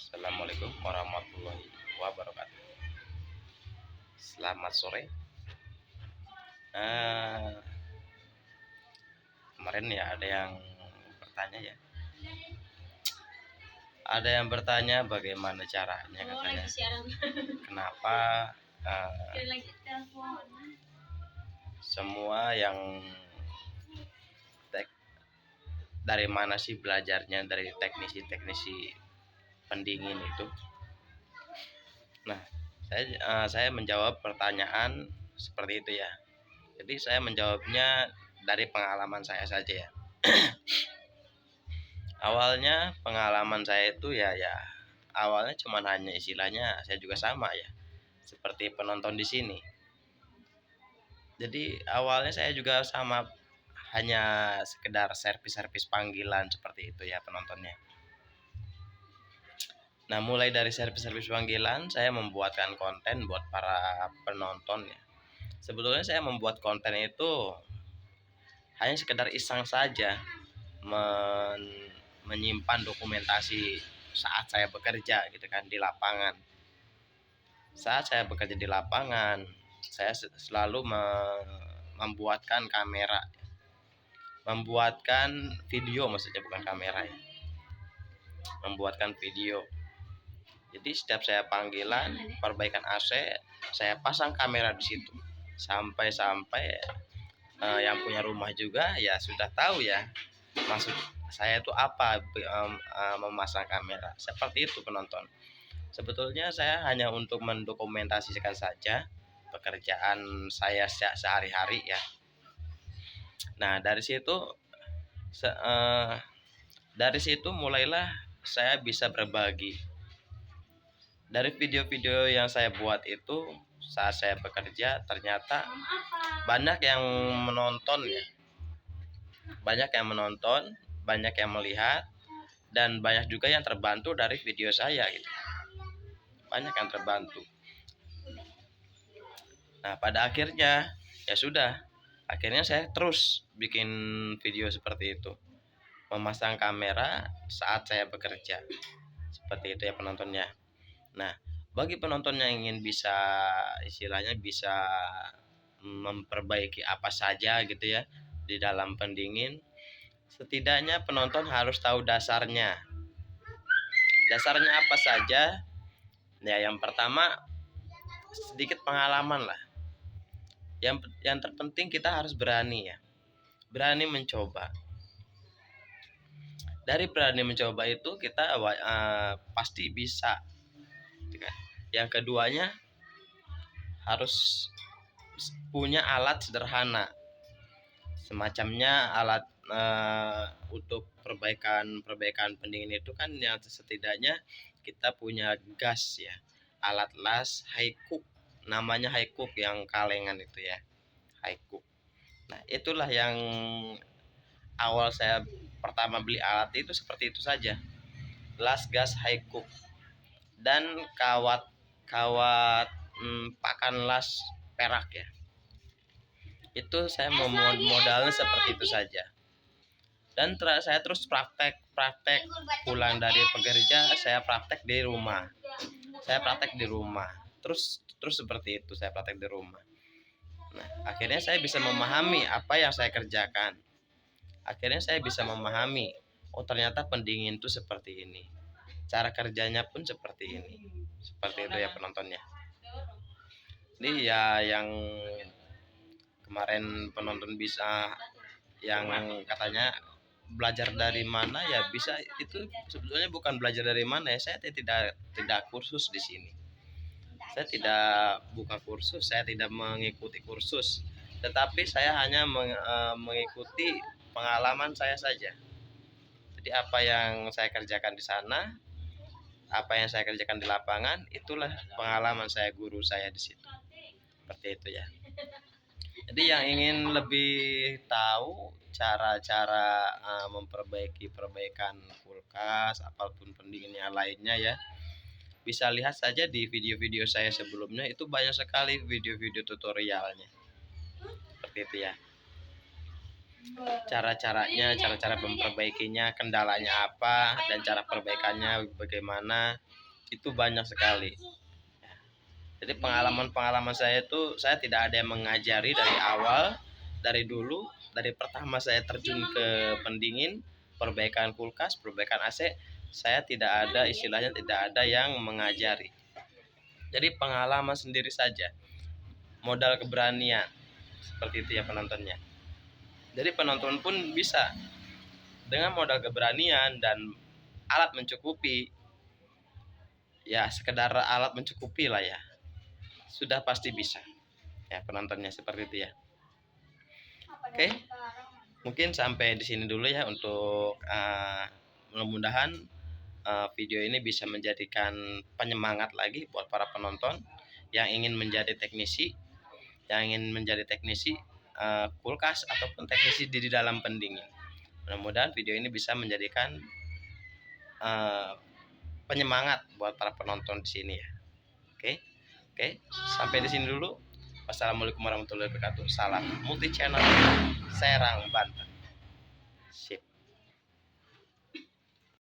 Assalamualaikum warahmatullahi wabarakatuh. Selamat sore. Eh, Kemarin ya ada yang bertanya ya. Ada yang bertanya bagaimana caranya katanya. Kenapa semua yang dari mana sih belajarnya dari teknisi pendingin itu? Nah, saya menjawab pertanyaan seperti itu ya. Jadi saya menjawabnya dari pengalaman saya saja ya. Awalnya pengalaman saya itu ya awalnya cuman hanya istilahnya saya juga sama ya seperti penonton di sini. Jadi awalnya saya juga sama, hanya sekedar servis-servis panggilan seperti itu ya penontonnya. Nah, mulai dari servis-servis panggilan saya membuatkan konten buat para penonton ya. Sebetulnya saya membuat konten itu hanya sekedar iseng saja, menyimpan dokumentasi saat saya bekerja gitu kan di lapangan. Saat saya bekerja di lapangan, saya selalu membuatkan kamera, membuatkan video, maksudnya bukan kamera ya, membuatkan video. Jadi setiap saya panggilan perbaikan AC, saya pasang kamera di situ. Sampai yang punya rumah juga ya sudah tahu ya maksud saya itu apa, memasang kamera. Seperti itu penonton. Sebetulnya saya hanya untuk mendokumentasikan saja pekerjaan saya sehari-hari ya. Nah, dari situ mulailah saya bisa berbagi. Dari video-video yang saya buat itu saat saya bekerja, ternyata banyak yang menonton ya. Banyak yang menonton, banyak yang melihat, dan banyak juga yang terbantu dari video saya gitu. Banyak yang terbantu. Nah, pada akhirnya ya sudah. Akhirnya saya terus bikin video seperti itu. Memasang kamera saat saya bekerja. Seperti itu ya penontonnya. Nah, bagi penonton yang ingin bisa istilahnya bisa memperbaiki apa saja gitu ya di dalam pendingin, setidaknya penonton harus tahu dasarnya. Dasarnya apa saja? Ya, yang pertama sedikit pengalaman lah. Yang terpenting kita harus berani ya. Berani mencoba. Dari berani mencoba itu kita pasti bisa. Yang keduanya harus punya alat sederhana. Semacamnya alat untuk perbaikan pendingin itu kan yang setidaknya kita punya gas ya. Alat las high cook, namanya high cook yang kalengan itu ya. High cook. Nah, itulah yang awal saya pertama beli alat itu seperti itu saja. Las gas high cook dan kawat pakan las perak ya. Itu saya modalnya seperti itu saja. Dan saya terus praktek pulang dari pekerja, saya praktek di rumah. Terus seperti itu saya praktek di rumah. Nah, akhirnya saya bisa memahami apa yang saya kerjakan. Akhirnya saya bisa memahami, oh ternyata pendingin itu seperti ini. Cara kerjanya pun seperti ini. Seperti itu ya penontonnya. Ini ya yang kemarin penonton bisa yang katanya belajar dari mana ya, bisa itu sebetulnya bukan belajar dari mana ya, saya tidak kursus di sini. Saya tidak buka kursus, saya tidak mengikuti kursus, tetapi saya hanya mengikuti pengalaman saya saja. Jadi apa yang saya kerjakan di sana, apa yang saya kerjakan di lapangan, itulah pengalaman saya, guru saya di situ. Seperti itu ya. Jadi yang ingin lebih tahu cara-cara memperbaiki perbaikan kulkas apapun pendingin yang lainnya ya, bisa lihat saja di video-video saya sebelumnya, itu banyak sekali video-video tutorialnya. Seperti itu ya. cara-caranya, cara-cara memperbaikinya, kendalanya apa, dan cara perbaikannya bagaimana, itu banyak sekali. Jadi pengalaman-pengalaman saya itu, saya tidak ada yang mengajari dari awal, dari dulu, dari pertama saya terjun ke pendingin, perbaikan kulkas, perbaikan AC, saya tidak ada, istilahnya tidak ada yang mengajari. Jadi pengalaman sendiri saja, modal keberanian, seperti itu ya penontonnya. Jadi penonton pun bisa dengan modal keberanian dan alat mencukupi, ya sekedar alat mencukupi lah ya, sudah pasti bisa ya penontonnya, seperti itu ya. Oke, mungkin sampai di sini dulu ya untuk mudah-mudahan video ini bisa menjadikan penyemangat lagi buat para penonton yang ingin menjadi teknisi, kulkas ataupun teknisi di dalam pendingin. Mudah-mudahan video ini bisa menjadikan penyemangat buat para penonton di sini ya. Oke, sampai di sini dulu. Wassalamualaikum warahmatullahi wabarakatuh. Salam multi channel Serang, Banten. Sip.